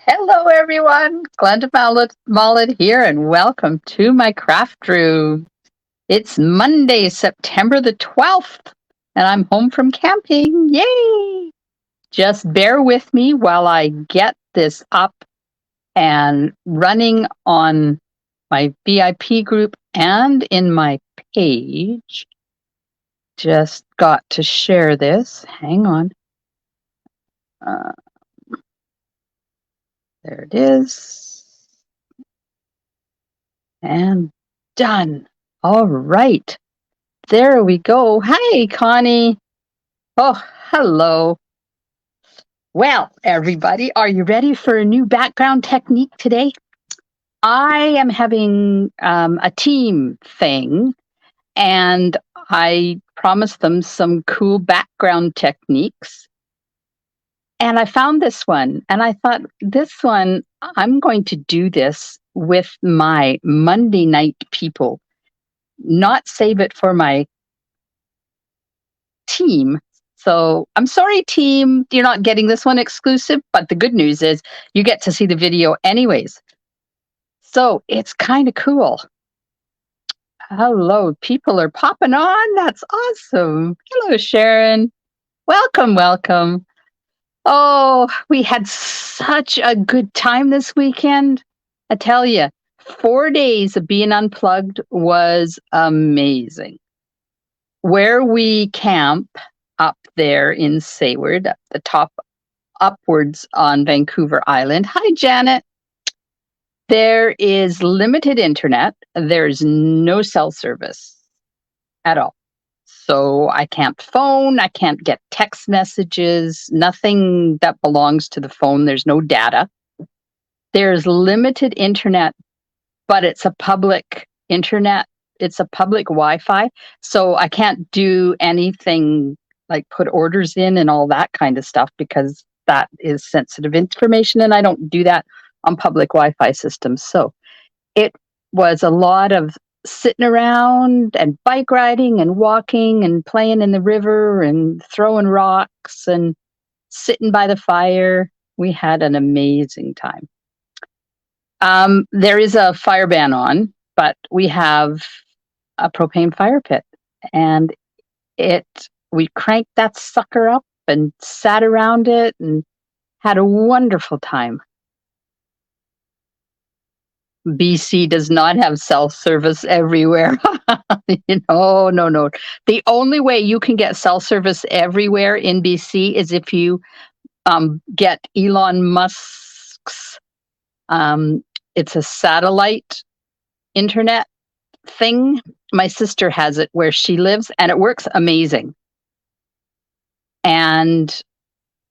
Hello, everyone. Glenda Mollet here, and welcome to my craft room. It's Monday, September the 12th, and I'm home from camping. Yay! Just bear with me while I get this up and running on my VIP group and in my page. Just got to share this. Hang on. Uh, there it is. And done. All right. There we go. Hi, Connie. Oh, hello. Well, everybody, are you ready for a new background technique today? I am having a team thing, and I promised them some cool background techniques. And I found this one, and I thought, this one, I'm going to do this with my Monday night people, not save it for my team. So I'm sorry, team, you're not getting this one exclusive, but the good news is you get to see the video anyways. So it's kind of cool. Hello, people are popping on. That's awesome. Hello, Sharon. Welcome, welcome. Oh, we had such a good time this weekend. I tell you, 4 days of being unplugged was amazing. Where we camp up there in Sayward, at the top upwards on Vancouver Island. Hi, Janet. There is limited internet. There's no cell service at all. So I can't phone, I can't get text messages, nothing that belongs to the phone. There's no data. There's limited internet, but it's a public internet. It's a public Wi-Fi. So I can't do anything like put orders in and all that kind of stuff because that is sensitive information and I don't do that on public Wi-Fi systems. So it was a lot of sitting around and bike riding and walking and playing in the river and throwing rocks and sitting by the fire. We had an amazing time. There is a fire ban on, but we have a propane fire pit, and we cranked that sucker up and sat around it and had a wonderful time. BC does not have cell service everywhere. No. The only way you can get cell service everywhere in BC is if you get Elon Musk's, it's a satellite internet thing. My sister has it where she lives, and it works amazing. And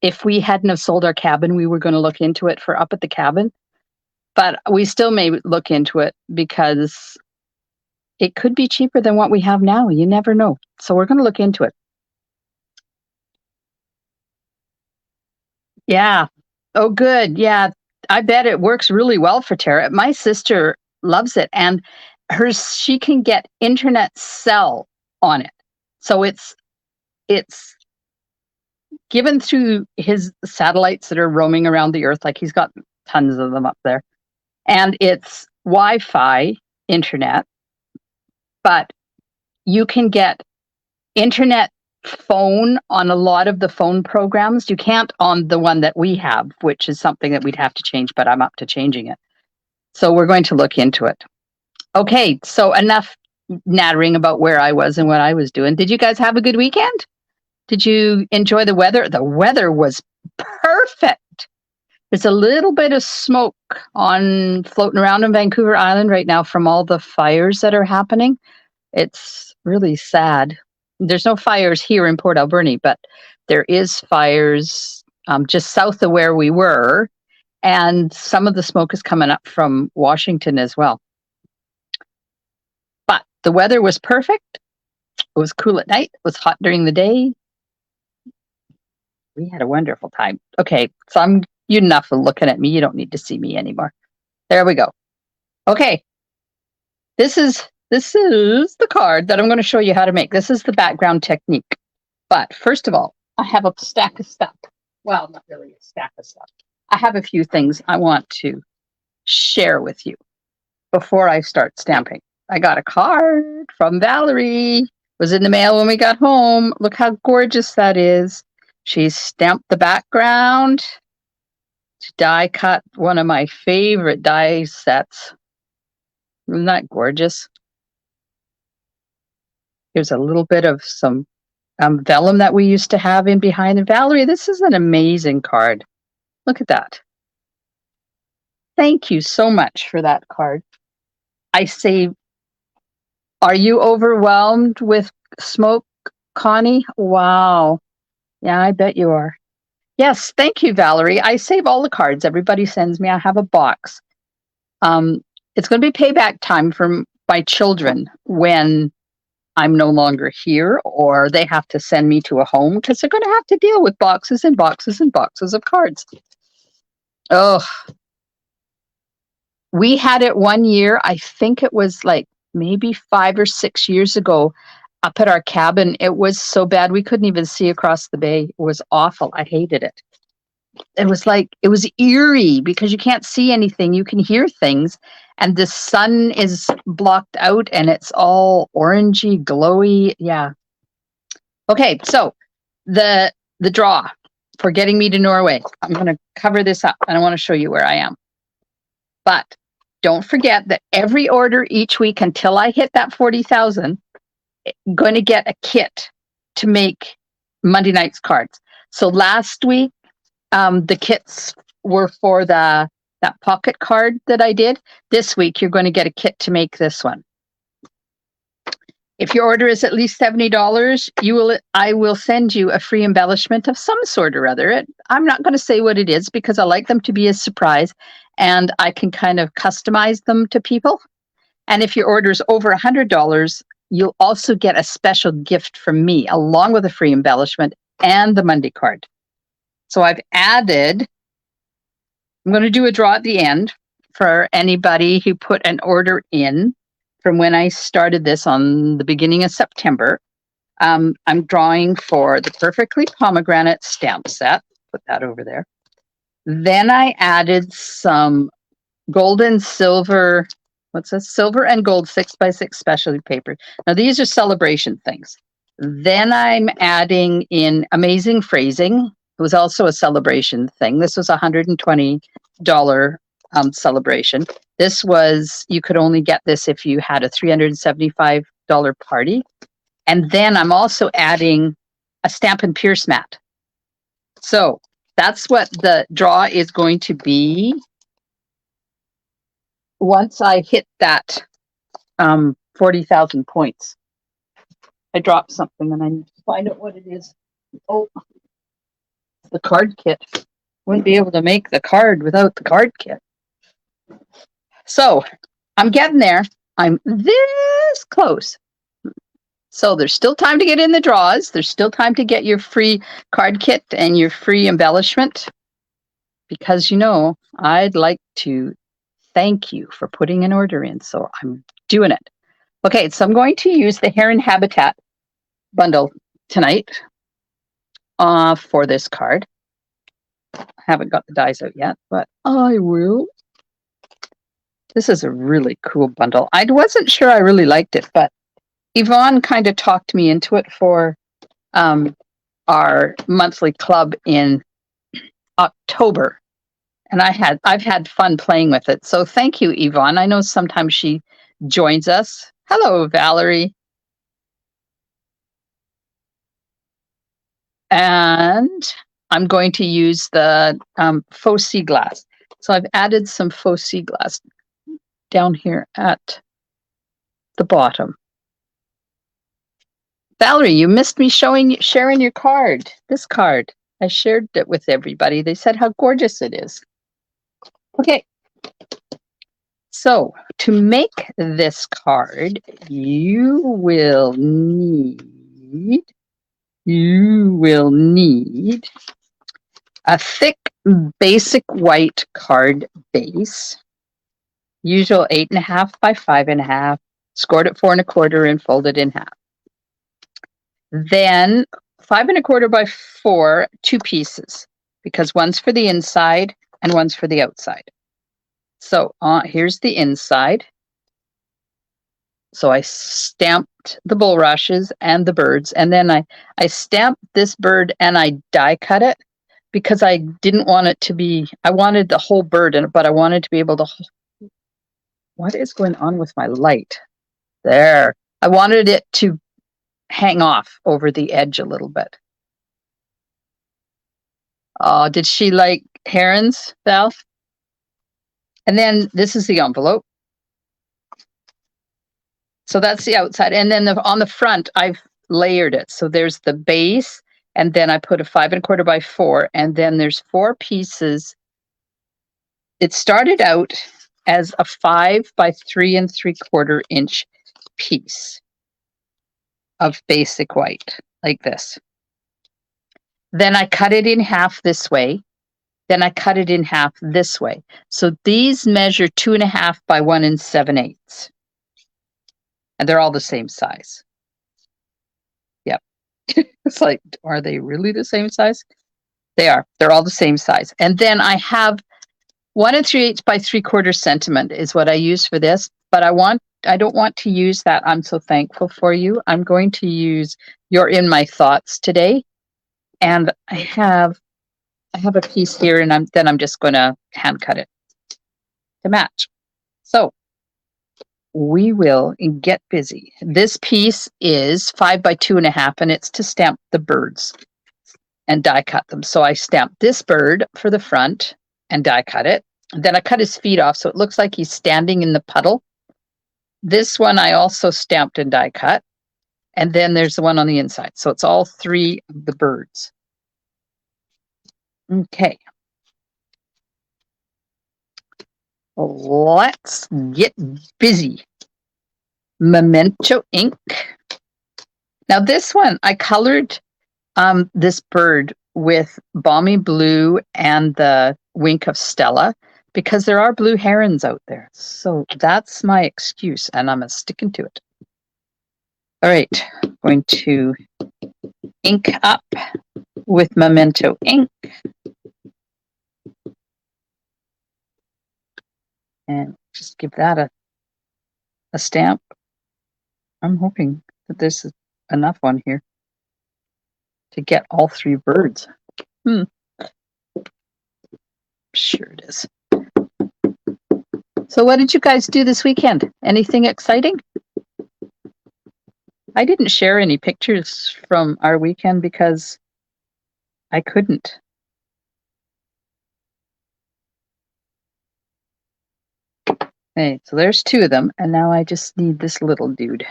if we hadn't have sold our cabin, we were going to look into it for up at the cabin. But we still may look into it because it could be cheaper than what we have now. You never know. So we're going to look into it. Yeah. Oh, good. Yeah. I bet it works really well for Tara. My sister loves it, and she can get internet cell on it. So it's given through his satellites that are roaming around the earth. Like he's got tons of them up there. And it's Wi-Fi internet, but you can get internet phone on a lot of the phone programs. You can't on the one that we have, which is something that we'd have to change, but I'm up to changing it. So we're going to look into it. Okay, so enough nattering about where I was and what I was doing. Did you guys have a good weekend? Did you enjoy the weather? The weather was perfect. There's a little bit of smoke floating around on Vancouver Island right now from all the fires that are happening. It's really sad. There's no fires here in Port Alberni, but there is fires just south of where we were. And some of the smoke is coming up from Washington as well. But the weather was perfect. It was cool at night. It was hot during the day. We had a wonderful time. Okay, so you enough of looking at me. You don't need to see me anymore. There we go. Okay. This is the card that I'm going to show you how to make. This is the background technique. But first of all, I have a stack of stuff. Well, not really a stack of stuff. I have a few things I want to share with you before I start stamping. I got a card from Valerie. It was in the mail when we got home. Look how gorgeous that is. She stamped the background. She die cut one of my favorite die sets. Isn't that gorgeous? Here's a little bit of some vellum that we used to have in behind. And Valerie, this is an amazing card. Look at that. Thank you so much for that card. I say, are you overwhelmed with smoke, Connie? Wow. Yeah, I bet you are. Yes, thank you, Valerie. I save all the cards everybody sends me. I have a box. It's going to be payback time for my children when I'm no longer here or they have to send me to a home because they're going to have to deal with boxes and boxes and boxes of cards. Oh, we had it one year. I think it was like maybe 5 or 6 years ago up at our cabin. It was so bad we couldn't even see across the bay. It was awful. I hated it. It was eerie because you can't see anything. You can hear things and the sun is blocked out and it's all orangey, glowy. Yeah. Okay, so the draw for getting me to Norway. I'm going to cover this up and I want to show you where I am. But don't forget that every order each week until I hit that 40,000, I'm going to get a kit to make Monday night's cards. So last week, the kits were for that pocket card that I did. This week, you're going to get a kit to make this one. If your order is at least $70, I will send you a free embellishment of some sort or other. I'm not going to say what it is because I like them to be a surprise and I can kind of customize them to people. And if your order is over $100, you'll also get a special gift from me along with a free embellishment and the Monday card. So I'm going to do a draw at the end for anybody who put an order in from when I started this on the beginning of September. I'm drawing for the Perfectly Pomegranate stamp set. Put that over there. Then I added some gold and silver, silver and gold 6x6 specialty paper. Now these are celebration things. Then I'm adding in amazing phrasing. It was also a celebration thing. This was $120 celebration. This was, you could only get this if you had a $375 party. And then I'm also adding a Stamp and Pierce mat. So that's what the draw is going to be once I hit that 40,000 points. I dropped something and I need to find out what it is. Oh, the card kit. Wouldn't be able to make the card without the card kit. So I'm getting there. I'm this close. So there's still time to get in the draws. There's still time to get your free card kit and your free embellishment. Because, I'd like to thank you for putting an order in. So I'm doing it. Okay, so I'm going to use the Heron Habitat bundle tonight for this card. I haven't got the dies out yet, but I will. This is a really cool bundle. I wasn't sure I really liked it, but Yvonne kind of talked me into it for our monthly club in October. And I've had fun playing with it. So thank you, Yvonne. I know sometimes she joins us. Hello, Valerie. And I'm going to use the faux sea glass. So I've added some faux sea glass down here at the bottom. Valerie, you missed me sharing your card. This card. I shared it with everybody. They said how gorgeous it is. Okay. So to make this card, you will need a thick basic white card base, usual 8.5 by 5.5, scored at 4 1/4 and folded in half. Then 5 1/4 by 4, 2 pieces, because one's for the inside and one's for the outside. So here's the inside. So I stamped the bulrushes and the birds, and then I stamped this bird and I die cut it because I didn't want it to be, I wanted the whole bird in it, but I wanted to be able to, what is going on with my light? There. I wanted it to hang off over the edge a little bit. Oh, did she like herons, Val? And then this is the envelope. So that's the outside. And then on the front, I've layered it. So there's the base, and then I put a 5 1/4 by 4, and then there's 4 pieces. It started out as a 5 by 3 3/4 inch piece of basic white, like this. Then I cut it in half this way. Then I cut it in half this way. So these measure 2.5 by 1 7/8. And they're all the same size. Yep. It's like, are they really the same size? They are. They're all the same size. And then I have 1 3/8 by 3/4 centimeter is what I use for this. But I don't want to use that. I'm so thankful for you. I'm going to use You're in My Thoughts today. And I have a piece here, and I'm just going to hand cut it to match. So we will get busy. This piece is 5 by 2.5, and it's to stamp the birds and die cut them. So I stamped this bird for the front and die cut it. And then I cut his feet off so it looks like he's standing in the puddle. This one I also stamped and die cut. And then there's the one on the inside. So it's all 3 of the birds. Okay. Let's get busy. Memento ink. Now this one, I colored this bird with Balmy Blue and the Wink of Stella because there are blue herons out there. So that's my excuse, and I'm sticking to it. All right, going to ink up with Memento ink. And just give that a stamp. I'm hoping that this is enough on here to get all 3 birds. Sure it is. So what did you guys do this weekend? Anything exciting? I didn't share any pictures from our weekend because I couldn't. Okay, so there's 2 of them, and now I just need this little dude.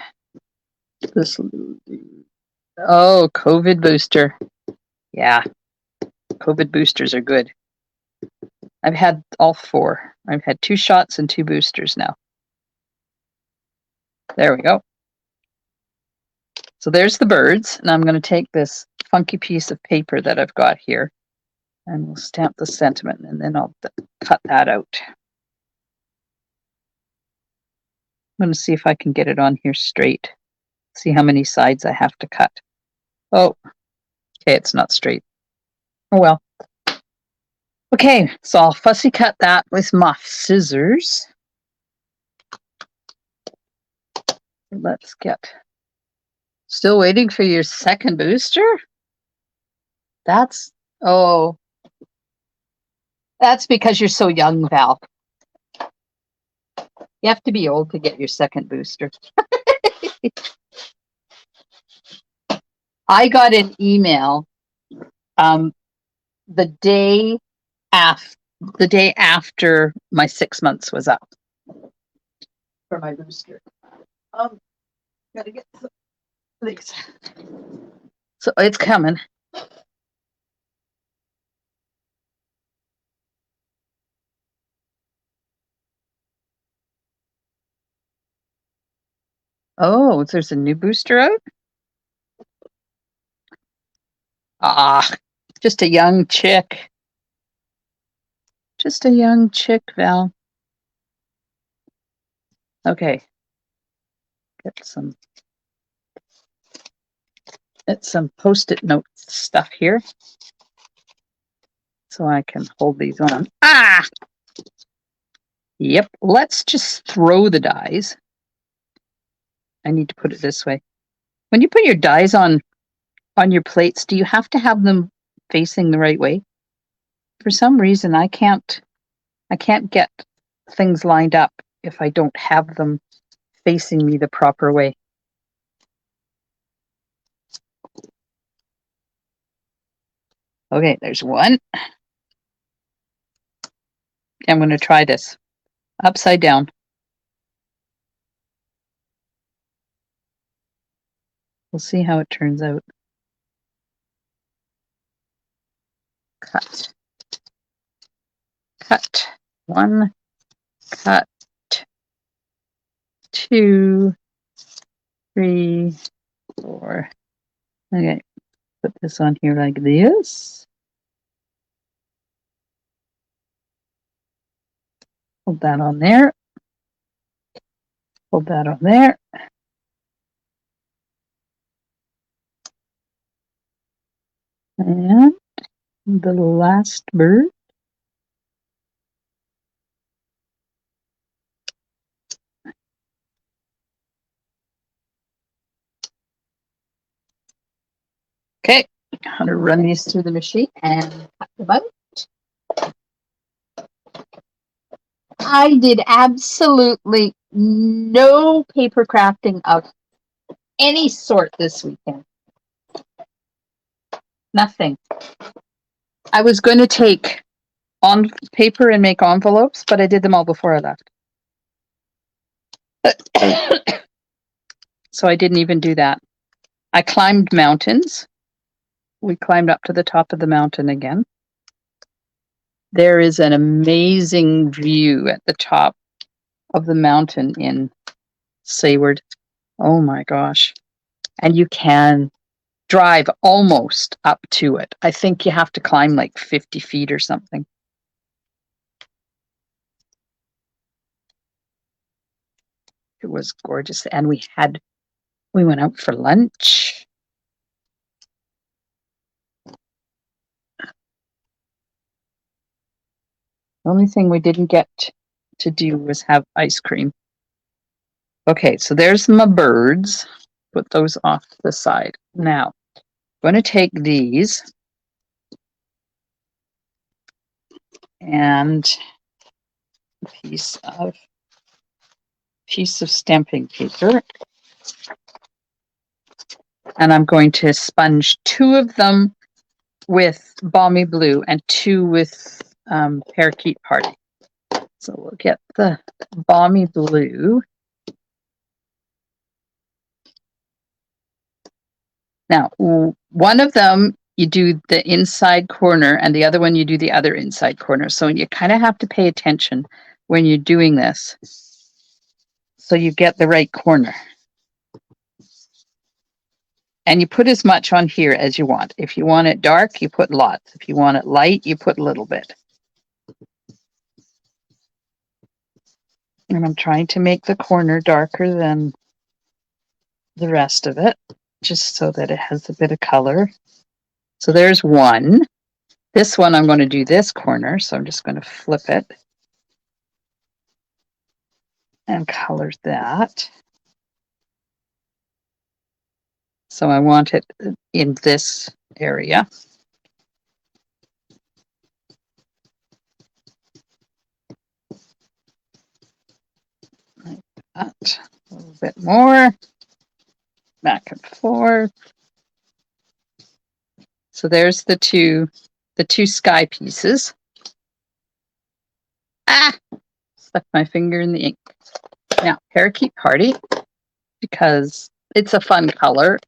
This little dude. Oh, COVID booster. Yeah, COVID boosters are good. I've had all 4. I've had 2 shots and 2 boosters now. There we go. So there's the birds, and I'm going to take this funky piece of paper that I've got here, and we'll stamp the sentiment, and then I'll cut that out. I'm going to see if I can get it on here straight. See how many sides I have to cut. Oh, okay, it's not straight. Oh well. Okay, so I'll fussy cut that with my scissors. Let's get... Still waiting for your second booster? That's because you're so young, Val. You have to be old to get your second booster. I got an email the day after my 6 months was up for my booster. Gotta get some these. So it's coming. Oh, there's a new booster out? Just a young chick. Just a young chick, Val. Okay. Get some Post-it note stuff here. so I can hold these on. Ah! Yep, let's just throw the dies. I need to put it this way. When you put your dies on your plates, do you have to have them facing the right way? For some reason, I can't get things lined up if I don't have them facing me the proper way. Okay, there's one. I'm going to try this upside down. We'll see how it turns out. Cut. Cut. 1, cut. 2, 3, 4. Okay, put this on here like this. Hold that on there. Hold that on there. And the last bird. Okay, I'm going to run these through the machine and cut them out. I did absolutely no paper crafting of any sort this weekend. Nothing. I was going to take on paper and make envelopes, but I did them all before I left. So I didn't even do that. I climbed mountains. We climbed up to the top of the mountain again. There is an amazing view at the top of the mountain in Sayward. Oh my gosh. And you can drive almost up to it. I think you have to climb like 50 feet or something. It was gorgeous. And we went out for lunch. The only thing we didn't get to do was have ice cream. Okay, so there's my birds. Put those off to the side. Now, I'm going to take these and a piece of stamping paper. And I'm going to sponge 2 of them with Balmy Blue and 2 with Parakeet Party. So we'll get the Balmy Blue. Now, one of them you do the inside corner and the other one you do the other inside corner. So you kind of have to pay attention when you're doing this so you get the right corner. And you put as much on here as you want. If you want it dark, you put lots. If you want it light, you put a little bit. And I'm trying to make the corner darker than the rest of it, just so that it has a bit of color. So there's one. This one, I'm going to do this corner, so I'm just going to flip it and color that. So I want it in this area. Like that. A little bit more. Back and forth. So there's the two sky pieces. Ah! Stuck my finger in the ink. Now, Parakeet Party, because it's a fun color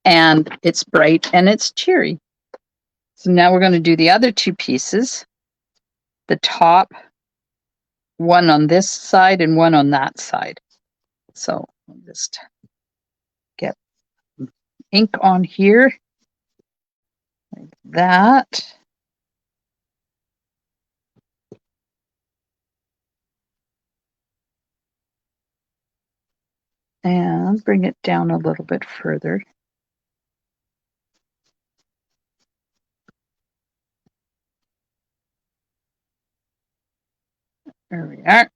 and it's bright and it's cheery. So now we're going to do the other 2 pieces. The top, one on this side and one on that side. So I'll just get ink on here like that. And bring it down a little bit further. There we are.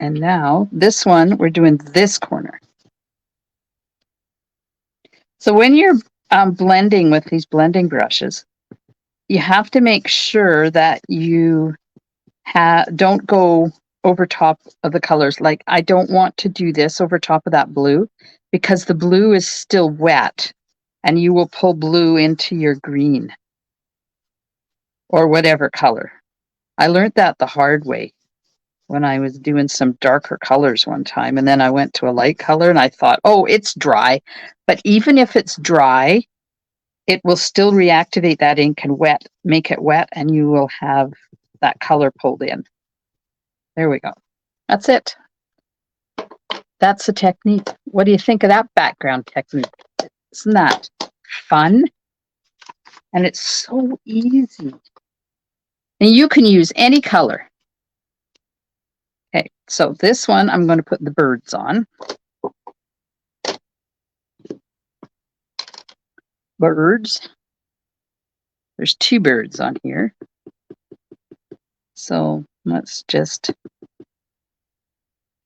And now this one, we're doing this corner. So when you're blending with these blending brushes, you have to make sure that you don't go over top of the colors. Like I don't want to do this over top of that blue because the blue is still wet and you will pull blue into your green or whatever color. I learned that the hard way when I was doing some darker colors one time. And then I went to a light color and I thought, oh, it's dry. But even if it's dry, it will still reactivate that ink and make it wet, and you will have that color pulled in. There we go. That's it. That's the technique. What do you think of that background technique? Isn't that fun? And it's so easy. And you can use any color. Okay, so this one I'm going to put the birds on. Birds. There's 2 birds on here. So let's just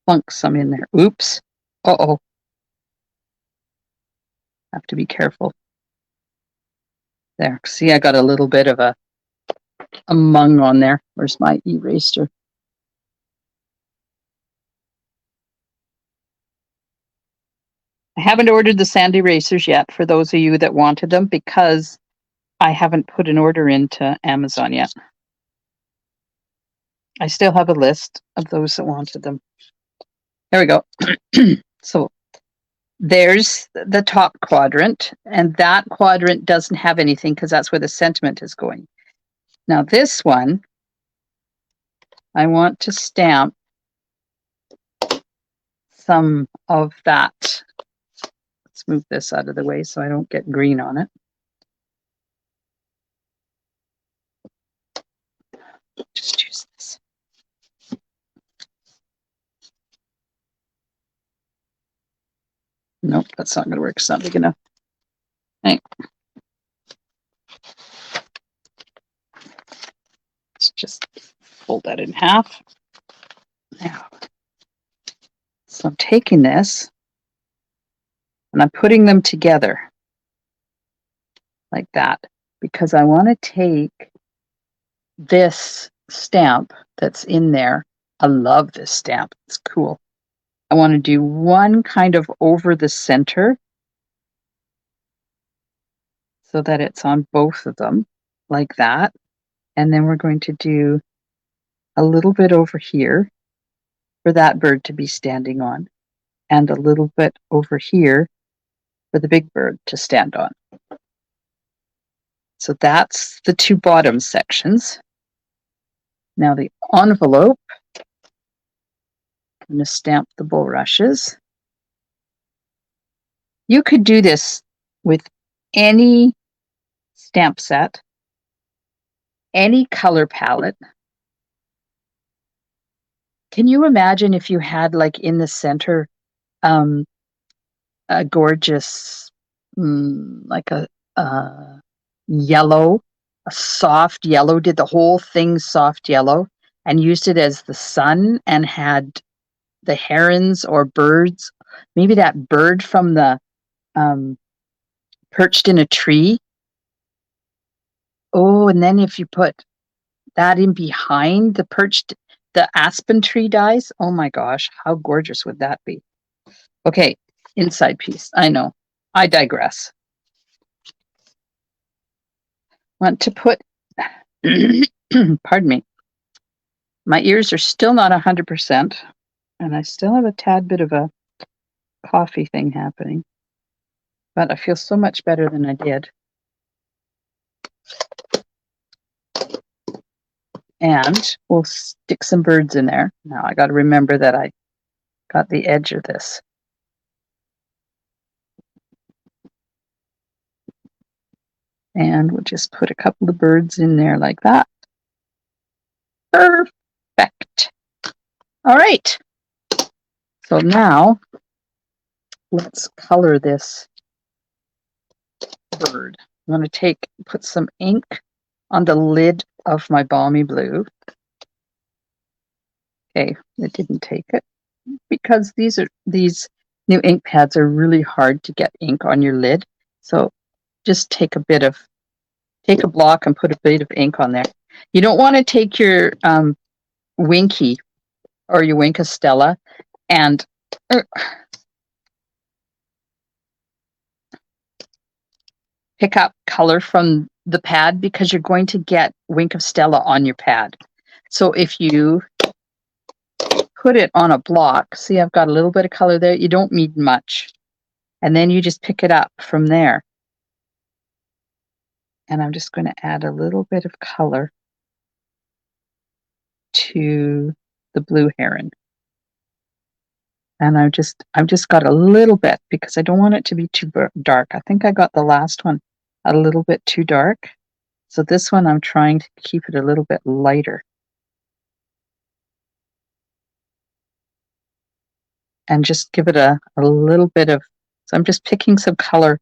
plunk some in there. Oops. Uh-oh. Have to be careful. There. See, I got a little bit of a mung on there. Where's my eraser? I haven't ordered the sand erasers yet for those of you that wanted them because I haven't put an order into Amazon yet. I still have a list of those that wanted them. There we go. So there's the top quadrant, and that quadrant doesn't have anything because that's where the sentiment is going. Now this one, I want to stamp some of that. Let's move this out of the way so I don't get green on it. Just use this. Nope, that's not going to work. It's not big enough. Right. Let's just fold that in half. Now, so I'm taking this and I'm putting them together like that because I want to take this stamp that's in there. I love this stamp. It's cool. I want to do one kind of over the center so that it's on both of them like that. And then we're going to do a little bit over here for that bird to be standing on, and a little bit over here for the big bird to stand on. So that's the 2 bottom sections. Now the envelope, I'm going to stamp the bulrushes. You could do this with any stamp set, any color palette. Can you imagine if you had, like, in the center, a gorgeous, like a yellow, a soft yellow, did the whole thing soft yellow and used it as the sun and had the herons or birds, maybe that bird from the perched in a tree. Oh, and then if you put that in behind the aspen tree dies, oh my gosh, how gorgeous would that be? Okay, inside piece. I know, I digress. Want to put, pardon me, my ears are still not 100%, and I still have a tad bit of a coffee thing happening, but I feel so much better than I did. And we'll stick some birds in there. Now I got to remember that I got the edge of this. And we'll just put a couple of birds in there like that. Perfect. All right. So now let's color this bird. I'm going to put some ink on the lid of my balmy blue. Okay, it didn't take it because these new ink pads are really hard to get ink on your lid. So just take a block and put a bit of ink on there. You don't want to take your Winky or your Wink Stella and pick up color from the pad because you're going to get Wink of Stella on your pad. So if you put it on a block, see I've got a little bit of color there, you don't need much. And then you just pick it up from there. And I'm just going to add a little bit of color to the blue heron. And I've just got a little bit because I don't want it to be too dark. I think I got the last one a little bit too dark. So this one I'm trying to keep it a little bit lighter. And just give it a little bit of, so I'm just picking some color,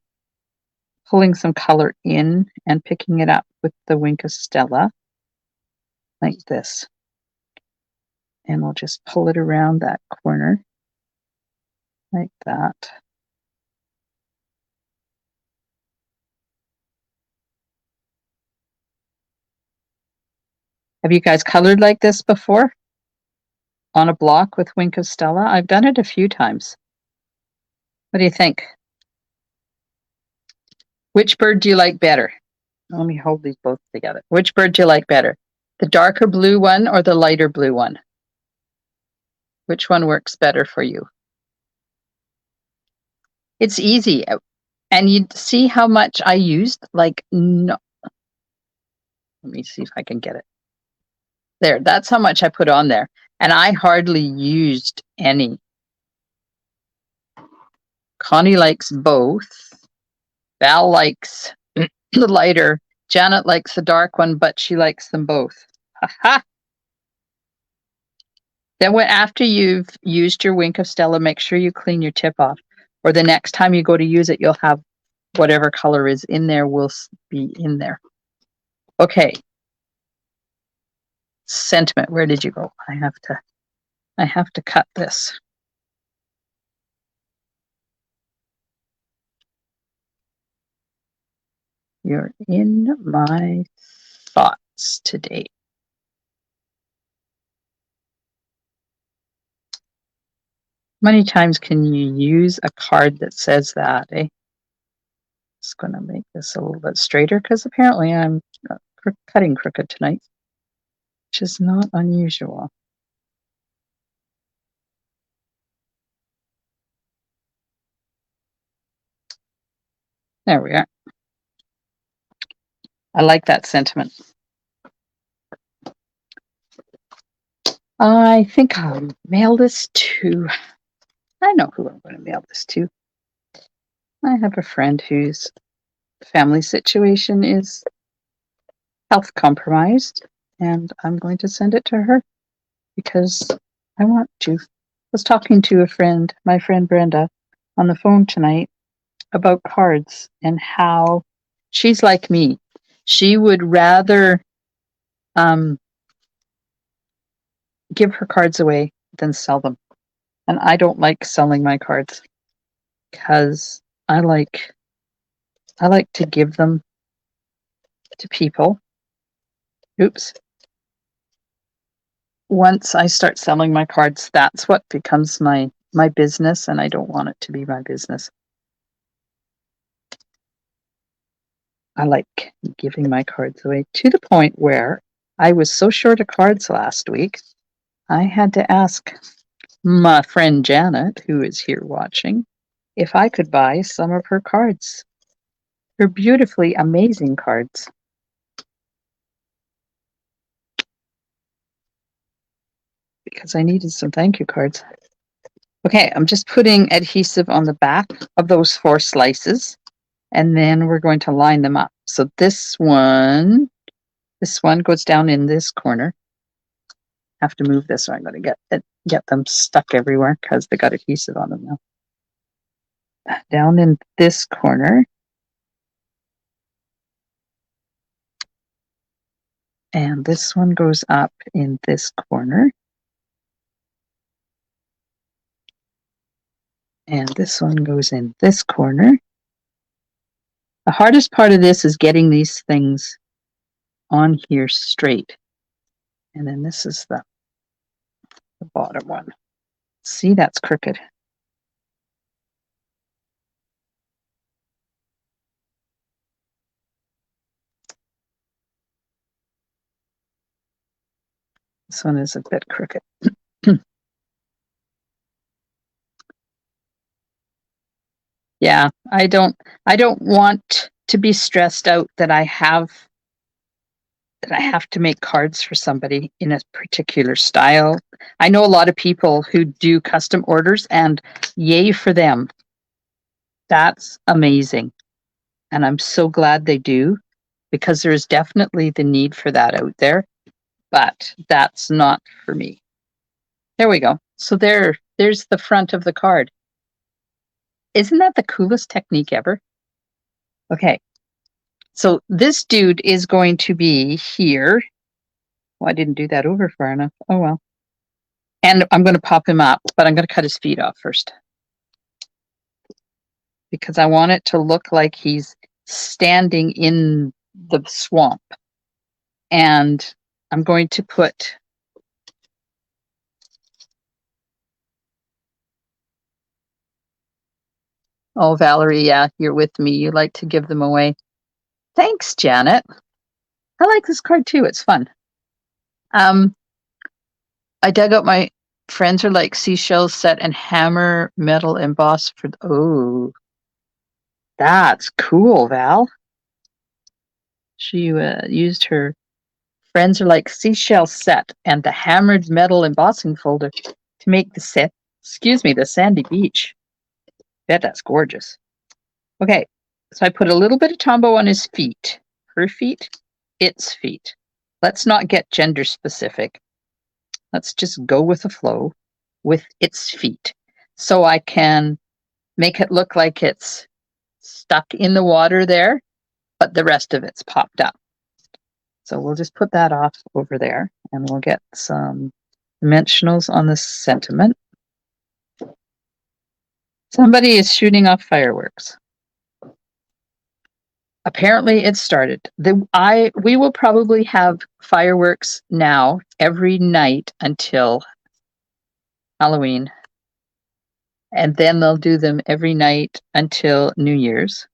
pulling some color in and picking it up with the Wink of Stella like this. And I'll just pull it around that corner like that. Have you guys colored like this before? On a block with Wink of Stella? I've done it a few times. What do you think? Which bird do you like better? Let me hold these both together. Which bird do you like better? The darker blue one or the lighter blue one? Which one works better for you? It's easy. And you see how much I used? Like, no. Let me see if I can get it. There, that's how much I put on there. And I hardly used any. Connie likes both. Val likes the lighter. Janet likes the dark one, but she likes them both. Ha-ha! Then after you've used your Wink of Stella, make sure you clean your tip off. Or the next time you go to use it, you'll have whatever color is in there will be in there. Okay. Sentiment, where did you go? I have to cut this. You're in my thoughts today. How many times can you use a card that says that, eh? Just going to make this a little bit straighter because apparently I'm cutting crooked tonight, which is not unusual. There we are. I like that sentiment. I think I'll mail this to, I know who I'm going to mail this to. I have a friend whose family situation is health compromised, and I'm going to send it to her because I want to. I was talking to my friend Brenda, on the phone tonight about cards and how she's like me. She would rather give her cards away than sell them. And I don't like selling my cards because I like to give them to people. Oops. Once I start selling my cards, that's what becomes my business, and I don't want it to be my business. I like giving my cards away to the point where I was so short of cards last week, I had to ask my friend Janet, who is here watching, if I could buy some of her cards. Her beautifully amazing cards. Because I needed some thank you cards. Okay, I'm just putting adhesive on the back of those 4 slices, and then we're going to line them up. So this one goes down in this corner. I have to move this, so I'm going to get them stuck everywhere because they got adhesive on them now. Down in this corner. And this one goes up in this corner. And this one goes in this corner. The hardest part of this is getting these things on here straight. And then this is the bottom one. See, that's crooked. This one is a bit crooked. Yeah, I don't want to be stressed out that I have to make cards for somebody in a particular style. I know a lot of people who do custom orders, and yay for them. That's amazing. And I'm so glad they do, because there's definitely the need for that out there, but that's not for me. There we go. So there's the front of the card. Isn't that the coolest technique ever? Okay. So this dude is going to be here. Well, I didn't do that over far enough. Oh, well. And I'm going to pop him up, but I'm going to cut his feet off first, because I want it to look like he's standing in the swamp. And I'm going to put Oh, Valerie, yeah, you're with me. You like to give them away. Thanks, Janet. I like this card too. It's fun. I dug up my friends are like seashells set and hammer metal embossed for. Oh, that's cool, Val. She used her friends are like seashell set and the hammered metal embossing folder to make the set. Excuse me, the sandy beach. Bet that's gorgeous. Okay, so I put a little bit of Tombow on his feet. Her feet, its feet. Let's not get gender specific. Let's just go with the flow with its feet. So I can make it look like it's stuck in the water there, but the rest of it's popped up. So we'll just put that off over there, and we'll get some dimensionals on the sentiment. Somebody is shooting off fireworks. Apparently it started. We will probably have fireworks now every night until Halloween. And then they'll do them every night until New Year's.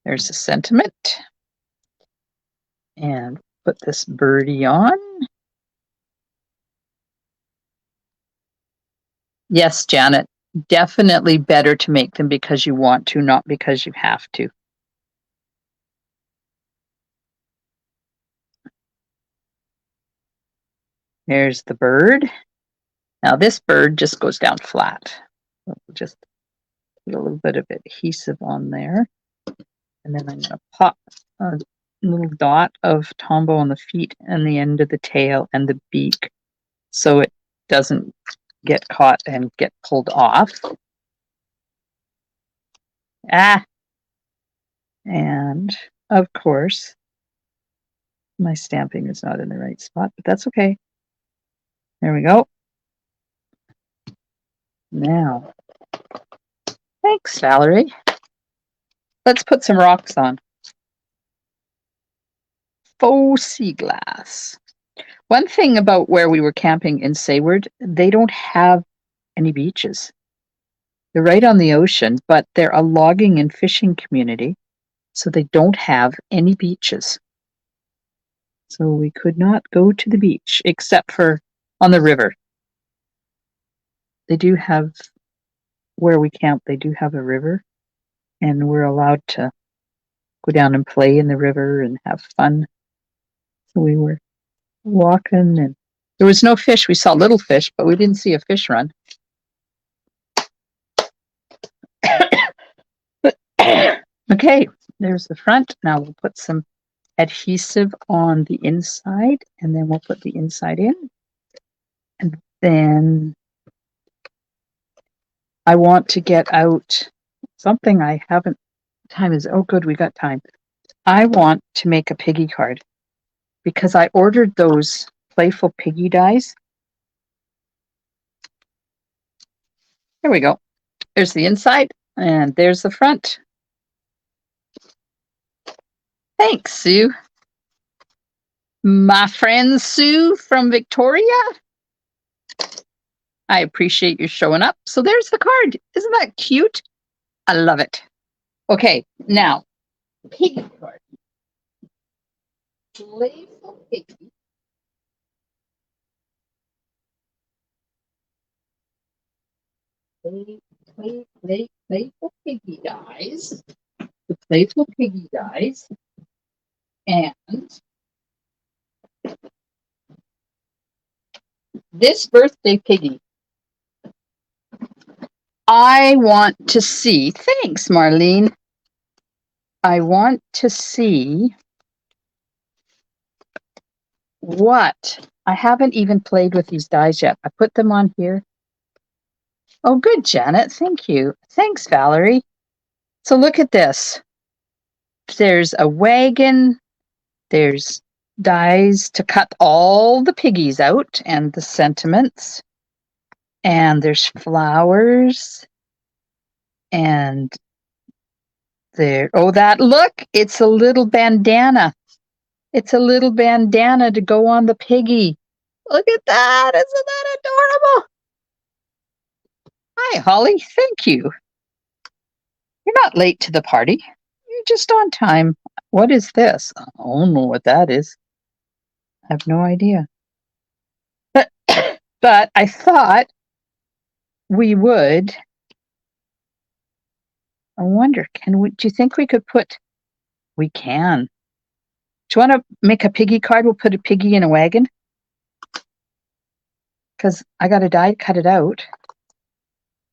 There's a sentiment. And put this birdie on. Yes, Janet, definitely better to make them because you want to, not because you have to. There's the bird. Now this bird just goes down flat. So we'll just put a little bit of adhesive on there. And then I'm going to pop a little dot of Tombow on the feet and the end of the tail and the beak so it doesn't get caught and get pulled off. And of course, my stamping is not in the right spot, but that's okay. There we go. Now, thanks, Valerie. Let's put some rocks on. Faux sea glass. One thing about where we were camping in Sayward, they don't have any beaches. They're right on the ocean, but they're a logging and fishing community, so they don't have any beaches. So we could not go to the beach except for on the river. They do have, where we camp, they do have a river, and we're allowed to go down and play in the river and have fun. So we were walking, and there was no fish. We saw little fish, but we didn't see a fish run. Okay, there's the front. Now we'll put some adhesive on the inside, and then we'll put the inside in. And then I want to get out something I haven't, time is, oh good, we got time. I want to make a piggy card because I ordered those Playful Piggy dies. Here we go. There's the inside, and there's the front. Thanks, Sue. My friend Sue from Victoria. I appreciate you showing up. So there's the card. Isn't that cute? I love it. Okay, now, piggy card. Playful Piggy. Playful Piggy dies. The Playful Piggy dies. And This Birthday Piggy. I want to see, thanks, Marlene. I want to see what, I haven't even played with these dies yet. I put them on here. Oh, good, Janet. Thank you. Thanks, Valerie. So look at this. There's a wagon. There's dies to cut all the piggies out and the sentiments. And there's flowers. And there, oh, that, look, it's a little bandana. It's a little bandana to go on the piggy. Look at that. Isn't that adorable? Hi, Holly. Thank you. You're not late to the party. You're just on time. What is this? I don't know what that is. I have no idea. But I thought we would. I wonder, do you think we could put, we can. Do you want to make a piggy card? We'll put a piggy in a wagon. Because I got a die, cut it out.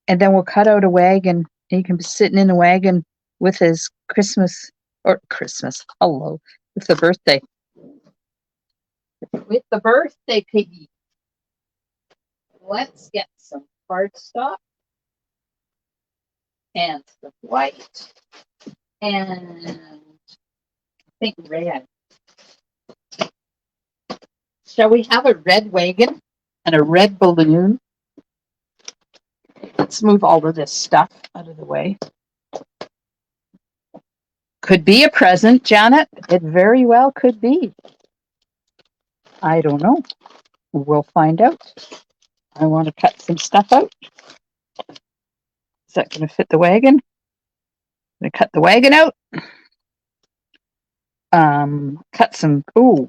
And then we'll cut out a wagon. And he can be sitting in a wagon with his Christmas, hello, with the birthday. With the birthday piggy. Let's get some cardstock and some white and I think red. Shall we have a red wagon and a red balloon? Let's move all of this stuff out of the way. Could be a present, Janet. It very well could be. I don't know. We'll find out. I want to cut some stuff out. Is that going to fit the wagon? I'm going to cut the wagon out. Cut some,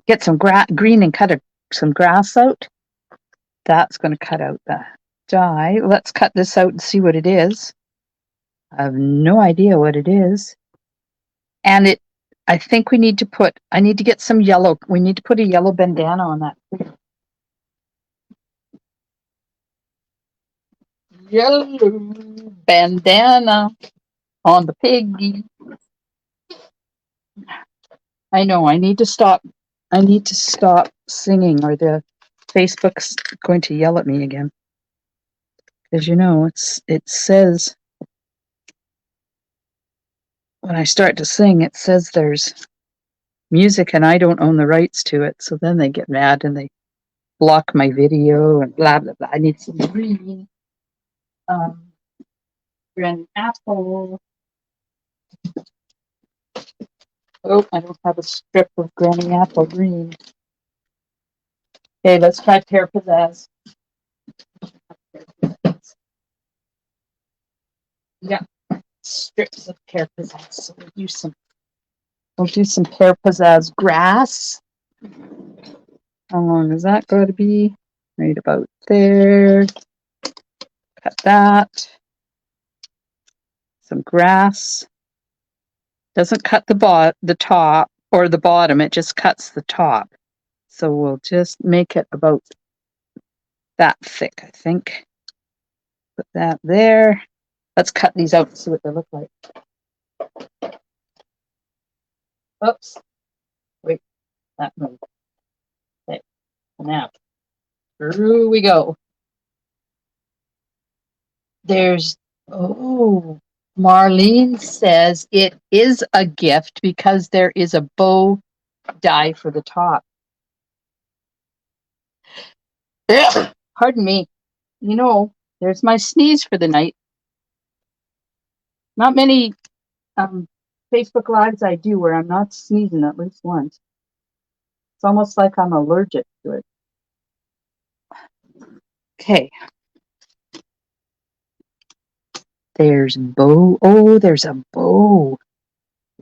get some green and cut some grass out. That's going to cut out the die. Let's cut this out and see what it is. I have no idea what it is. And I think I need to get some yellow. We need to put a yellow bandana on that. Yellow bandana on the piggy. I know, I need to stop singing or the Facebook's going to yell at me again. Because you know, it says when I start to sing, it says there's music and I don't own the rights to it. So then they get mad and they block my video and blah, blah, blah. I need some green. Green apple. Oh, I don't have a strip of Granny Apple green. Okay, let's try Pear Pizzazz. Yeah, strips of Pear Pizzazz. So we'll do some Pear Pizzazz grass. How long is that going to be? Right about there. Cut that. Some grass. Doesn't cut the top or the bottom, it just cuts the top. So we'll just make it about that thick, I think. Put that there. Let's cut these out and see what they look like. Oops. Wait, that moved. Okay, now, through we go. There's, Marlene says it is a gift because there is a bow die for the top. Pardon me. You know, There's my sneeze for the night. Not many Facebook Lives I do where I'm not sneezing at least once. It's almost like I'm allergic to it. Okay. There's bow. Oh, there's a bow.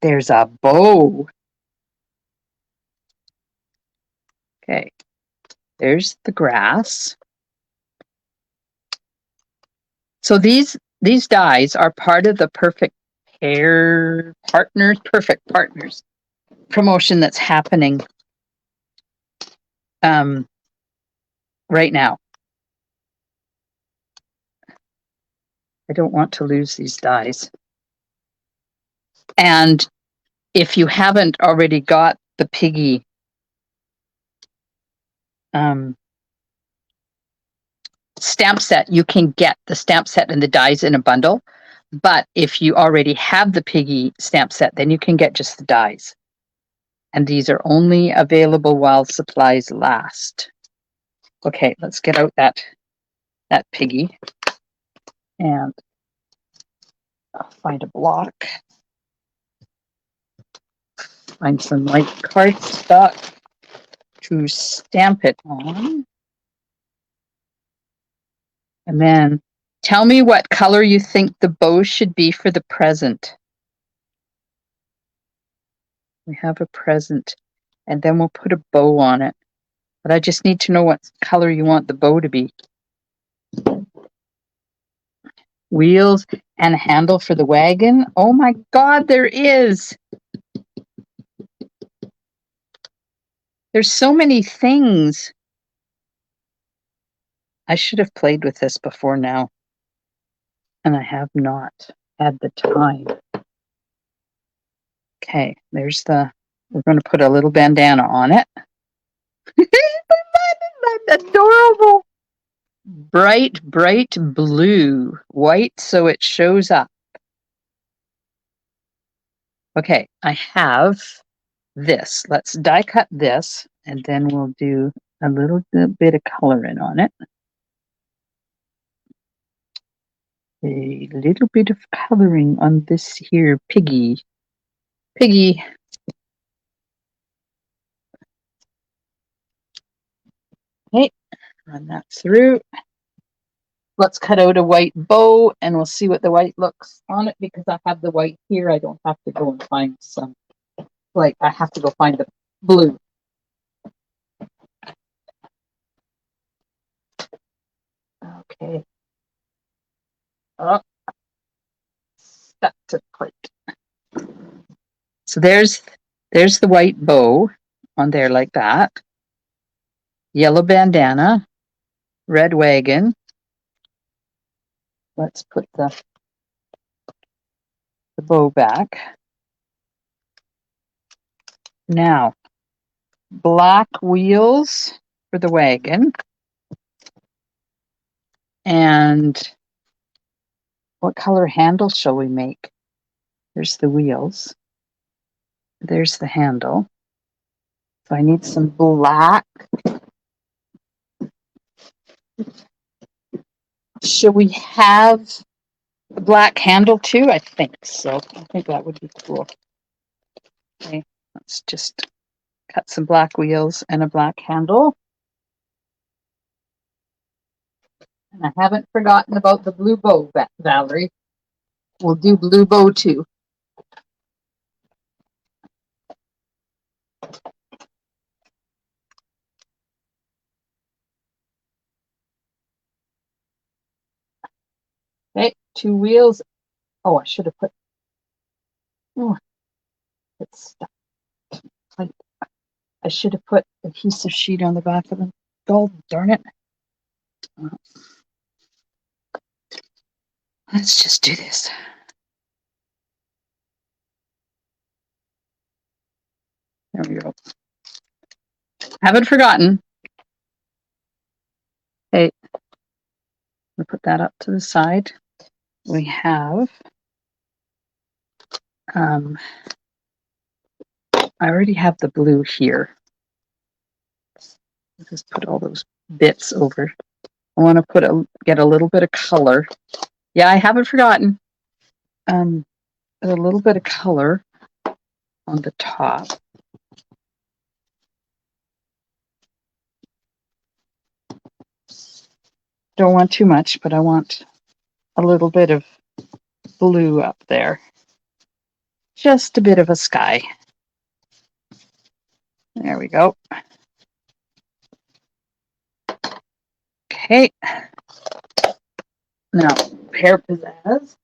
There's a bow. Okay. There's the grass. So these dies are part of the Perfect Partners promotion that's happening right now. I don't want to lose these dies. And if you haven't already got the Piggy stamp set, you can get the stamp set and the dies in a bundle. But if you already have the Piggy stamp set, then you can get just the dies. And these are only available while supplies last. Okay, let's get out that Piggy. And I'll find a block. Find some white cardstock to stamp it on. And then tell me what color you think the bow should be for the present. We have a present, and then we'll put a bow on it. But I just need to know what color you want the bow to be. Wheels and a handle for the wagon. Oh my God, there is. There's so many things. I should have played with this before now, and I have not had the time. Okay, we're going to put a little bandana on it. That's adorable. Bright blue, white so it shows up. Okay, I have this. Let's die cut this, and then we'll do a little bit of coloring on it. A little bit of coloring on this here Piggy. Okay, run that through. Let's cut out a white bow, and we'll see what the white looks on it, because I have the white here. I don't have to go and find some, like, I have to go find the blue. Okay. Oh, stuck to the plate. So there's the white bow on there like that. Yellow bandana, red wagon. Let's put the bow back. Now, black wheels for the wagon. And what color handle shall we make? There's the wheels. There's the handle. So I need some black. Should we have a black handle too? I think so. I think that would be cool. Okay, let's just cut some black wheels and a black handle. And I haven't forgotten about the blue bow, Valerie. We'll do blue bow too. Okay, 2 wheels. Oh, I should have put. Oh, it's stuck. I should have put adhesive sheet on the back of them. Oh, darn it. Let's just do this. There we go. Haven't forgotten. Okay, we'll put that up to the side. We have, I already have the blue here. I'll just put all those bits over I want to get a little bit of color. Yeah, I haven't forgotten. A little bit of color on the top. Don't want too much, but I want a little bit of blue up there. Just a bit of a sky. There we go. Okay. Now, pear pizzazz.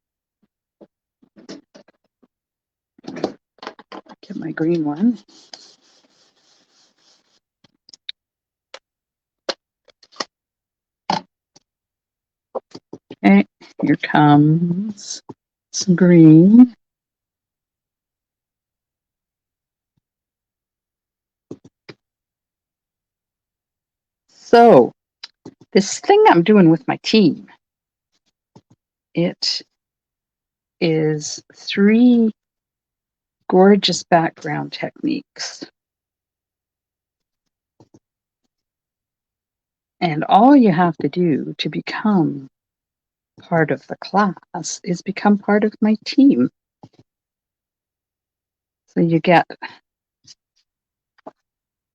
Get my green one. Okay, here comes some green. So, this thing I'm doing with my team, it is 3 gorgeous background techniques. And all you have to do to become part of the class is become part of my team. So you get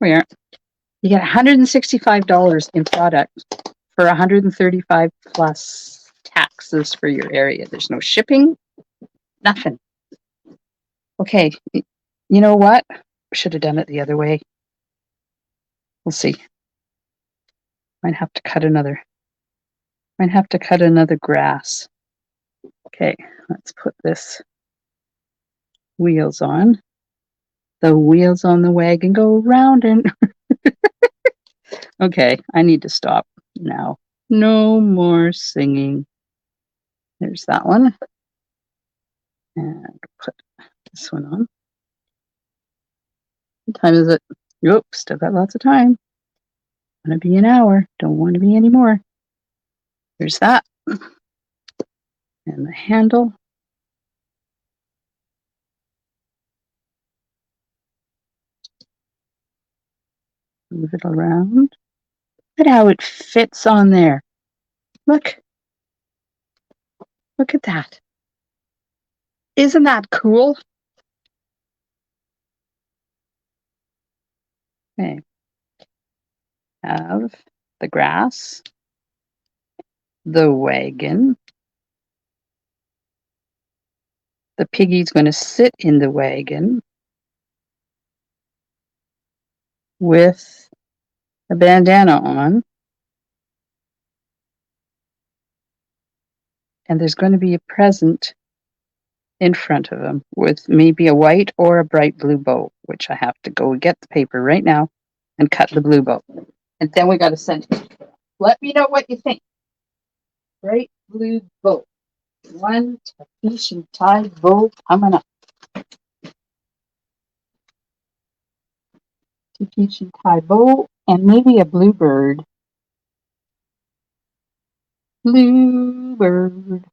$165 in product for 135 plus taxes for your area. There's no shipping, nothing. Okay, you know what? Should have done it the other way. We'll see. Might have to cut another grass. Okay, let's put this wheels on. The wheels on the wagon go round and okay, I need to stop now. No more singing. There's that one. And put this one on. What time is it? Nope, still got lots of time. Want to be an hour. Don't want to be any more. There's that. And the handle. Move it around. Look at how it fits on there. Look. Look at that. Isn't that cool? Okay. Have the grass, the wagon. The piggy's going to sit in the wagon with a bandana on. And there's going to be a present in front of him with maybe a white or a bright blue bow, which I have to go get the paper right now and cut the blue bow. And then we got to send it. Let me know what you think. Bright blue bow. One Tahitian tie bow coming up. Tahitian tie bow and maybe a bluebird. Bluebird.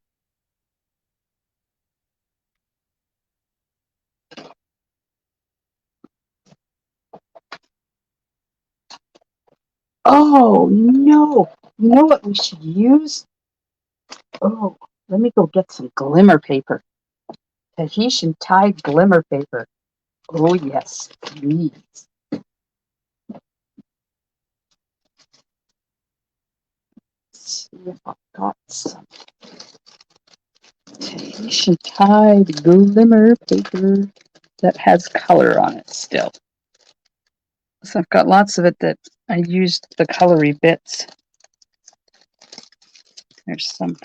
Oh no! You know what we should use? Oh, let me go get some glimmer paper. Tahitian tie glimmer paper. Oh yes, please. Let's see if I've got some Tahitian tie glimmer paper that has color on it still. So I've got lots of it that I used the colory bits. There's some.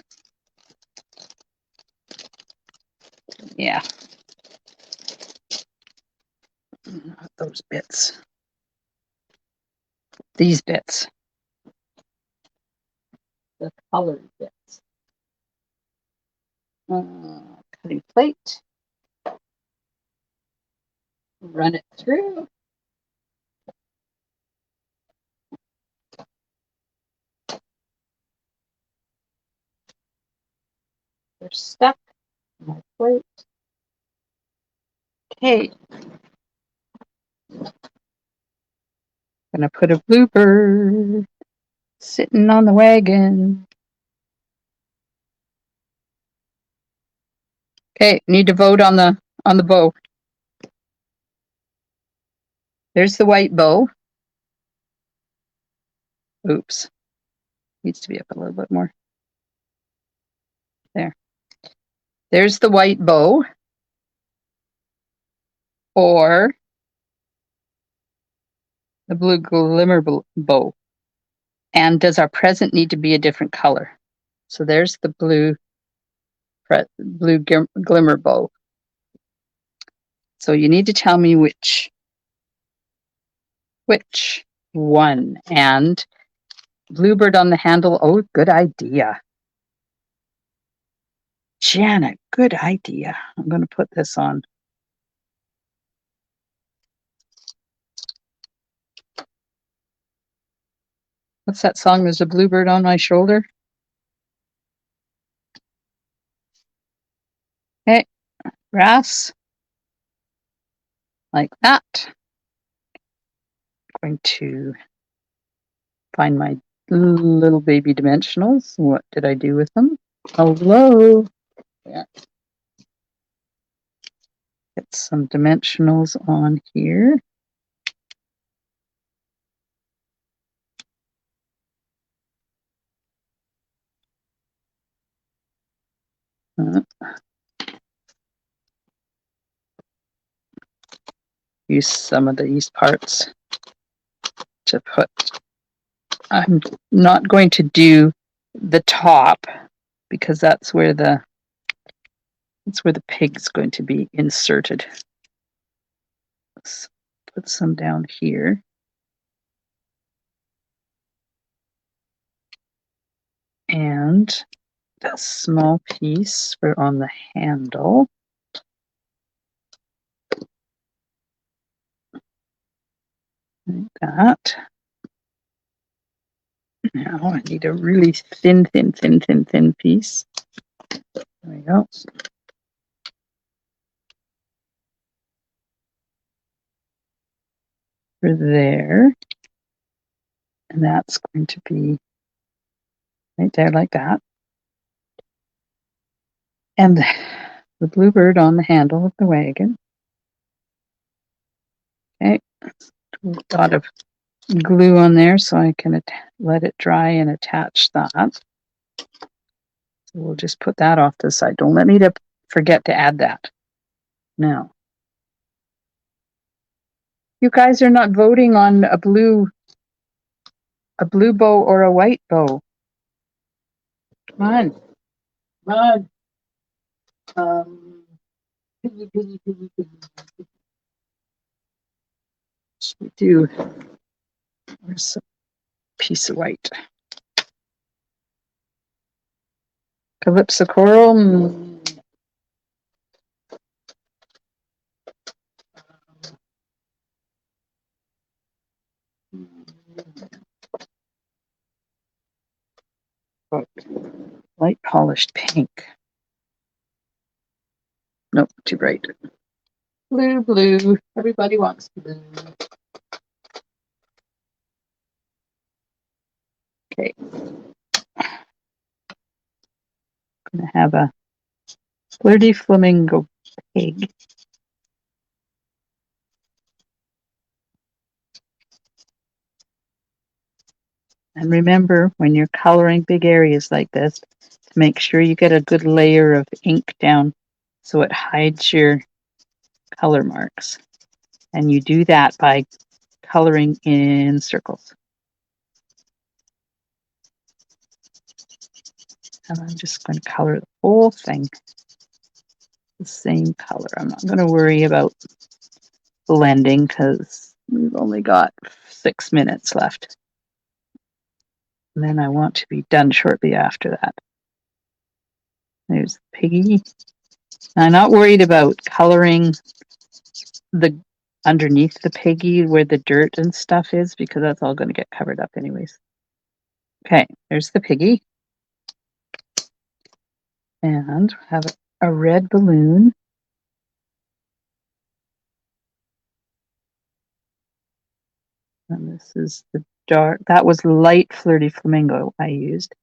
Yeah. Not those bits. These bits. The colored bits. Cutting plate. Run it through. They're stuck in my plate. Okay. Gonna put a bluebird Sitting on the wagon. Okay, need to vote on the bow. There's the white bow. Oops. Needs to be up a little bit more. There. There's the white bow. Or the blue glimmer bow. And does our present need to be a different color? So there's the blue glimmer bow. So you need to tell me which one. And bluebird on the handle. Oh, good idea. Janet, good idea. I'm going to put this on. What's that song? There's a bluebird on my shoulder. Okay, grass. Like that. I'm going to find my little baby dimensionals. What did I do with them? Hello. Yeah. Get some dimensionals on here. Use some of these parts to put. I'm not going to do the top because that's where the pig's going to be inserted. Let's put some down here. And a small piece for on the handle. Like that. Now I need a really thin piece. There we go. For there. And that's going to be right there like that. And the bluebird on the handle of the wagon. Okay. A dot of glue on there so I can let it dry and attach that. So we'll just put that off to the side. Don't let me forget to add that. Now, you guys are not voting on a blue bow or a white bow. Come on. Come on. Piggy. Should we do? Where's a piece of white? Calypso coral. Light polished pink. Nope, too bright. Blue. Everybody wants blue. Okay. I'm gonna have a flirty flamingo pig. And remember, when you're coloring big areas like this, to make sure you get a good layer of ink down so it hides your color marks. And you do that by coloring in circles. And I'm just going to color the whole thing the same color. I'm not going to worry about blending because we've only got 6 minutes left. And then I want to be done shortly after that. There's the piggy. I'm not worried about coloring the underneath the piggy where the dirt and stuff is because that's all going to get covered up anyways. Okay, there's the piggy. And have a red balloon. And this is the dark. That was light Flirty Flamingo I used.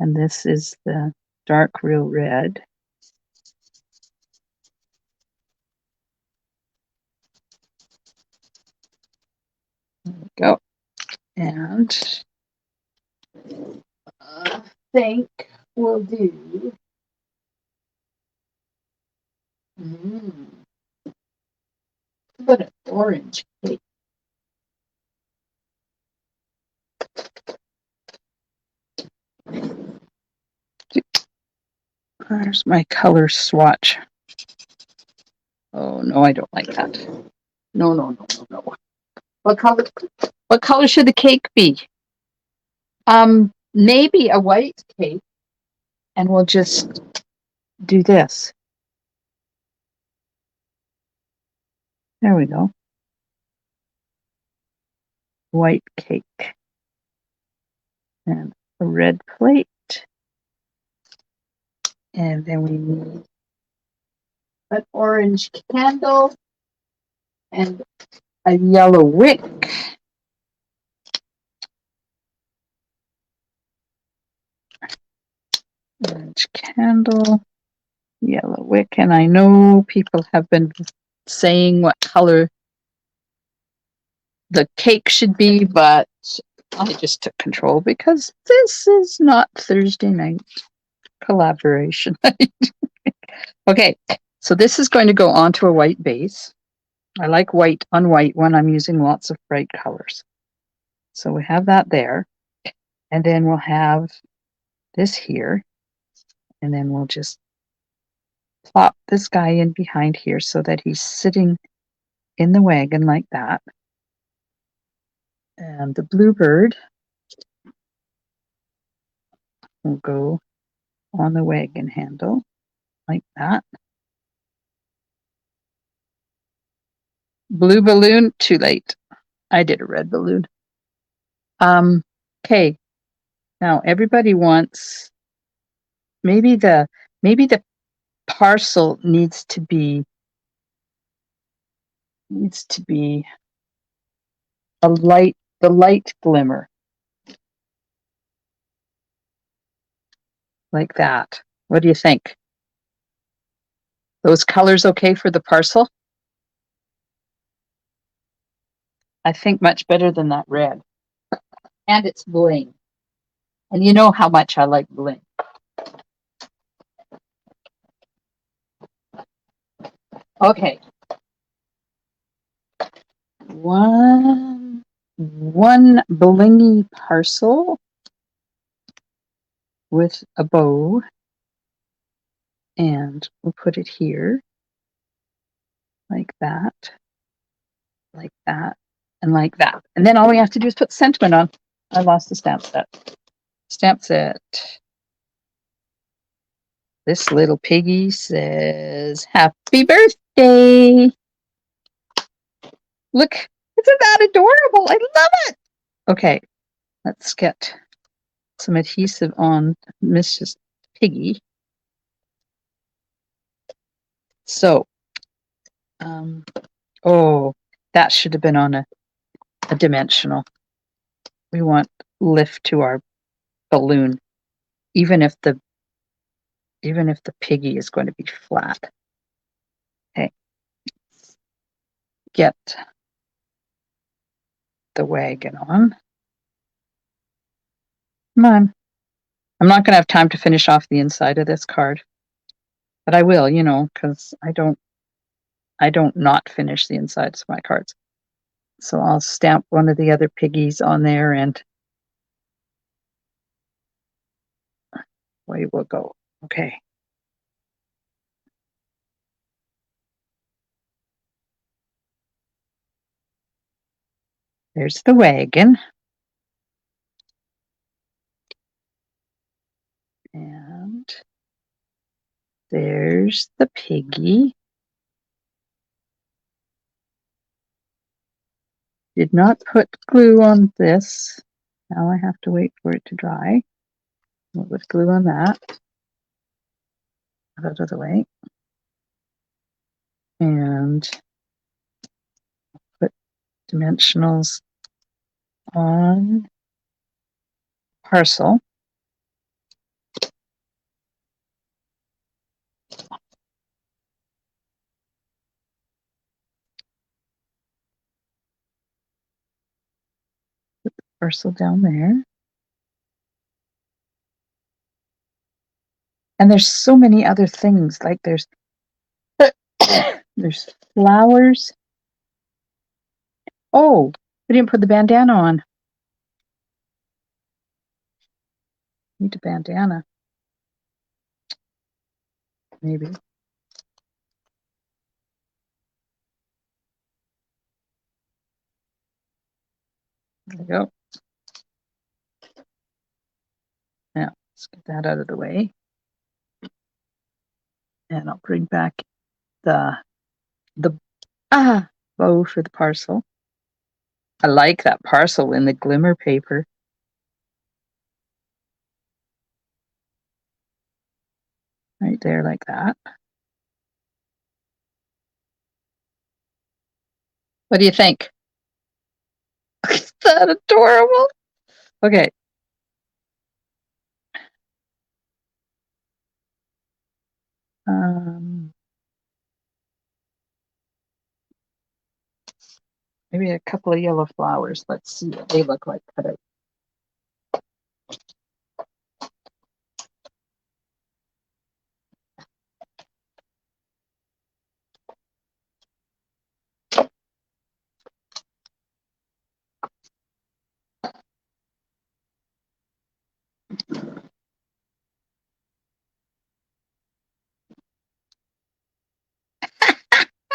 And this is the dark Real Red. There we go. And I think we'll do put an orange cake. There's my color swatch. Oh no, I don't like that. No. What color should the cake be? Maybe a white cake, and we'll just do this. There we go. White cake. And a red plate. And then we need an orange candle and a yellow wick. Orange candle, yellow wick. And I know people have been saying what color the cake should be, but I just took control because this is not Thursday night collaboration. Okay, so this is going to go onto a white base. I like white on white when I'm using lots of bright colors. So we have that there. And then we'll have this here. And then we'll just plop this guy in behind here so that he's sitting in the wagon like that. And the bluebird will go on the wagon handle like that. Blue balloon, too late. I did a red balloon. Okay. Now everybody wants maybe the parcel needs to be the light glimmer. Like that. What do you think? Those colors okay for the parcel? I think much better than that red. And it's bling. And you know how much I like bling. Okay. One blingy parcel with a bow. And we'll put it here. Like that. Like that. And like that. And then all we have to do is put sentiment on. I lost the stamp set. Stamp set. This little piggy says, "Happy birthday." Look, isn't that adorable? I love it. Okay, let's get some adhesive on Mrs. Piggy. So, oh, that should have been on a dimensional. We want lift to our balloon, even if the piggy is going to be flat. Okay, get the wagon on. Come on. I'm not going to have time to finish off the inside of this card, but I will, because I don't not finish the insides of my cards. So I'll stamp one of the other piggies on there and away we'll go. Okay. There's the wagon. And there's the piggy. Did not put glue on this. Now I have to wait for it to dry. We'll put glue on that. Out of the way. And put dimensionals on parcel. Parcel down there. And there's so many other things, like there's flowers. Oh, we didn't put the bandana on. Need a bandana. Maybe. There we go. Now, let's get that out of the way. And I'll bring back the bow for the parcel. I like that parcel in the glimmer paper. Right there like that. What do you think? Is that adorable? Okay. Maybe a couple of yellow flowers. Let's see what they look like cut out.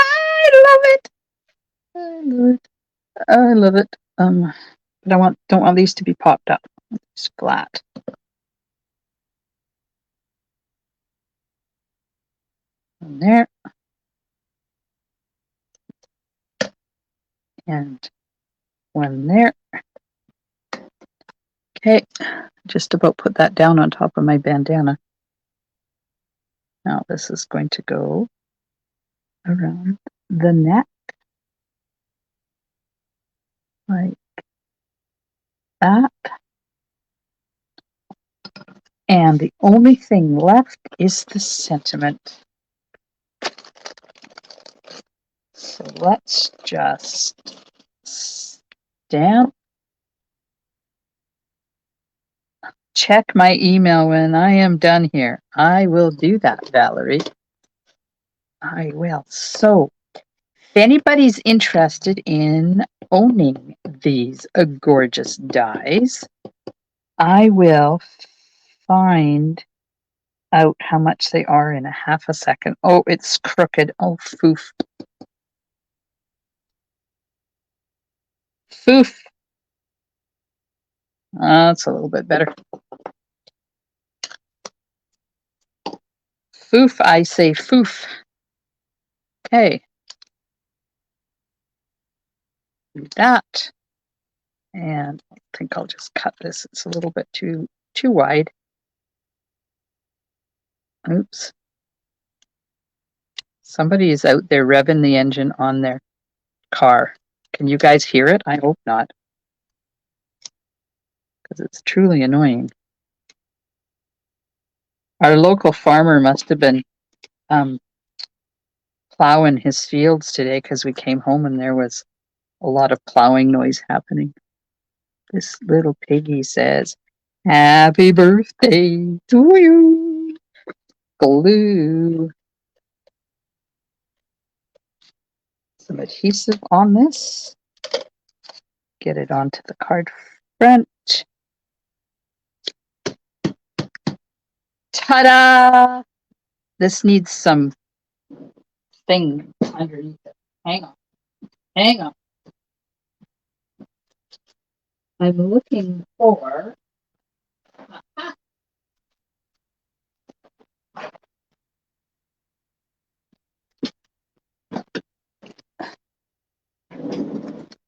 I love it. I love it. I love it. But I don't want these to be popped up. It's flat. One there. And one there. Okay, just about put that down on top of my bandana. Now this is going to go around the neck like that. And the only thing left is the sentiment. So let's just stamp. Check my email when I am done here. I will do that, Valerie. I will. So, if anybody's interested in owning these gorgeous dies, I will find out how much they are in a half a second. Oh, it's crooked. Oh, foof. Foof. That's a little bit better. Foof, I say foof. Okay. Do that. And I think I'll just cut this. It's a little bit too wide. Oops. Somebody is out there revving the engine on their car. Can you guys hear it? I hope not. Because it's truly annoying. Our local farmer must have been plowing his fields today because we came home and there was a lot of plowing noise happening. This little piggy says, "Happy birthday to you." Glue. Some adhesive on this. Get it onto the card front. Ta-da! This needs some thing underneath it. Hang on. Hang on. I'm looking for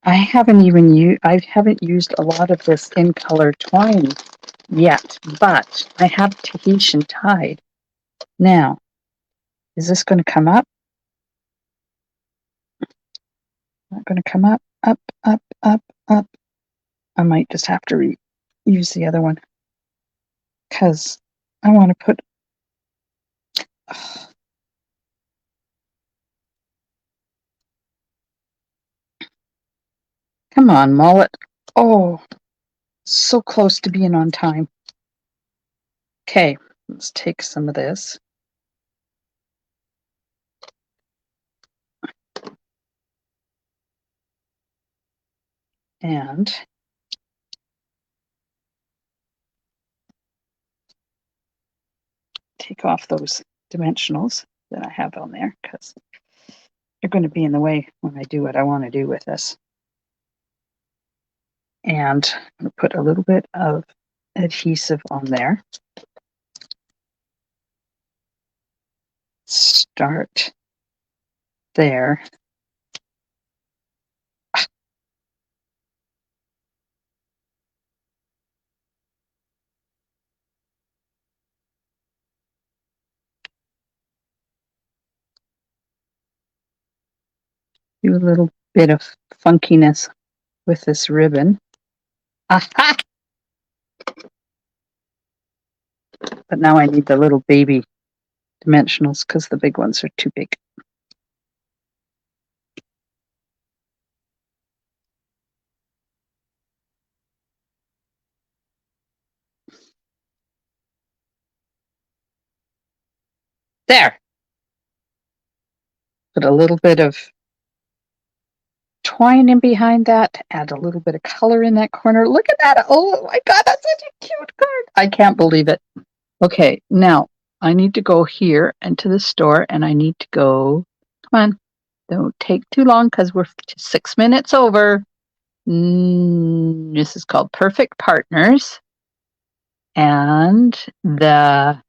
I haven't used a lot of this in color twine yet, but I have Tahitian tied. Now, is this going to come up? Not going to come up, up, up, up, up. I might just have to use the other one because I want to put. Come on, Mollet. Oh, so close to being on time. Okay, let's take some of this. And take off those dimensionals that I have on there because they're going to be in the way when I do what I want to do with this. And I'm going to put a little bit of adhesive on there. Start there. Do a little bit of funkiness with this ribbon. Aha! But now I need the little baby dimensionals because the big ones are too big. There. Put a little bit of twine in behind that, add a little bit of color in that corner. Look at that. Oh my God, that's such a cute card. I can't believe it. Okay, now I need to go here into the store and I need to go. Come on, don't take too long because we're 6 minutes over. This is called Perfect Partners. And the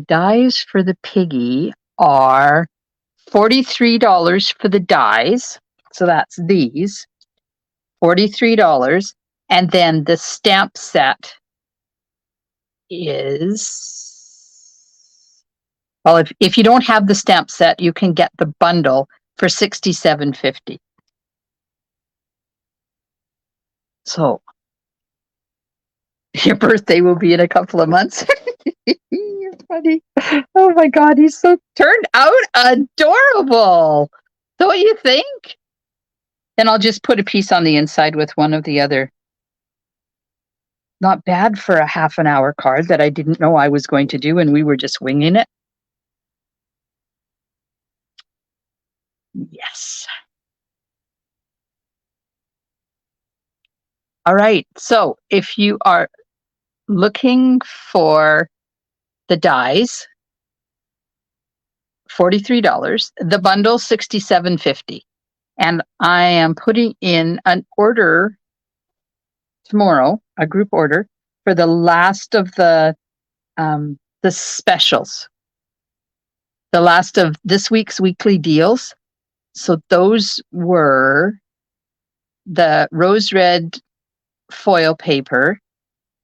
dies for the piggy are $43 for the dies. So that's these, $43. And then the stamp set is, well, if you don't have the stamp set, you can get the bundle for $67.50. So your birthday will be in a couple of months. You're funny. Oh my God, he's so turned out adorable. Don't you think? Then I'll just put a piece on the inside with one of the other. Not bad for a half an hour card that I didn't know I was going to do and we were just winging it. Yes. All right. So if you are looking for the dies, $43, the bundle $67.50. And I am putting in an order tomorrow, a group order for the last of the specials, the last of this week's weekly deals. So those were the rose red foil paper,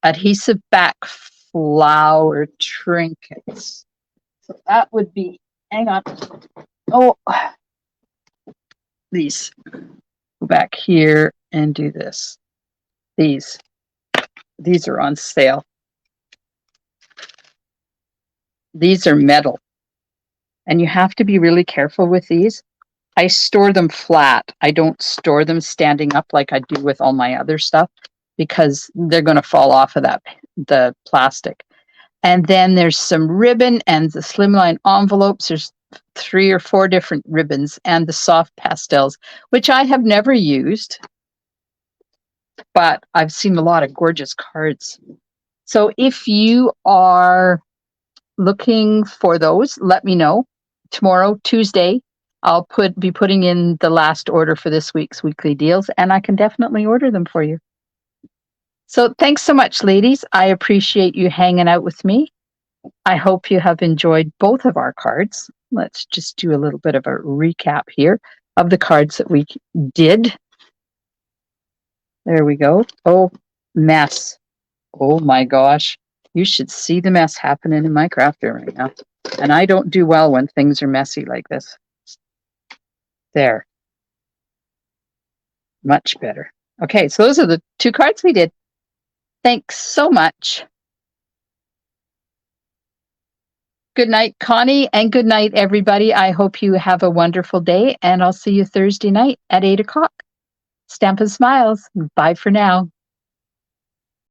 adhesive back flower trinkets. So that would be, hang on. Oh, these. Go back here and do this. These are on sale. These are metal. And you have to be really careful with these. I store them flat. I don't store them standing up like I do with all my other stuff because they're going to fall off of the plastic. And then there's some ribbon and the slimline envelopes. There's 3 or 4 different ribbons and the soft pastels, which I have never used, but I've seen a lot of gorgeous cards. So if you are looking for those, let me know. Tomorrow, Tuesday, I'll be putting in the last order for this week's weekly deals, and I can definitely order them for you. So thanks so much, ladies. I appreciate you hanging out with me. I hope you have enjoyed both of our cards. Let's just do a little bit of a recap here of the cards that we did. There we go. Oh, mess. Oh my gosh. You should see the mess happening in my crafter right now. And I don't do well when things are messy like this. There. Much better. Okay, so those are the two cards we did. Thanks so much. Good night, Connie, and good night, everybody. I hope you have a wonderful day, and I'll see you Thursday night at 8 o'clock. Stampin' Smiles. Bye for now.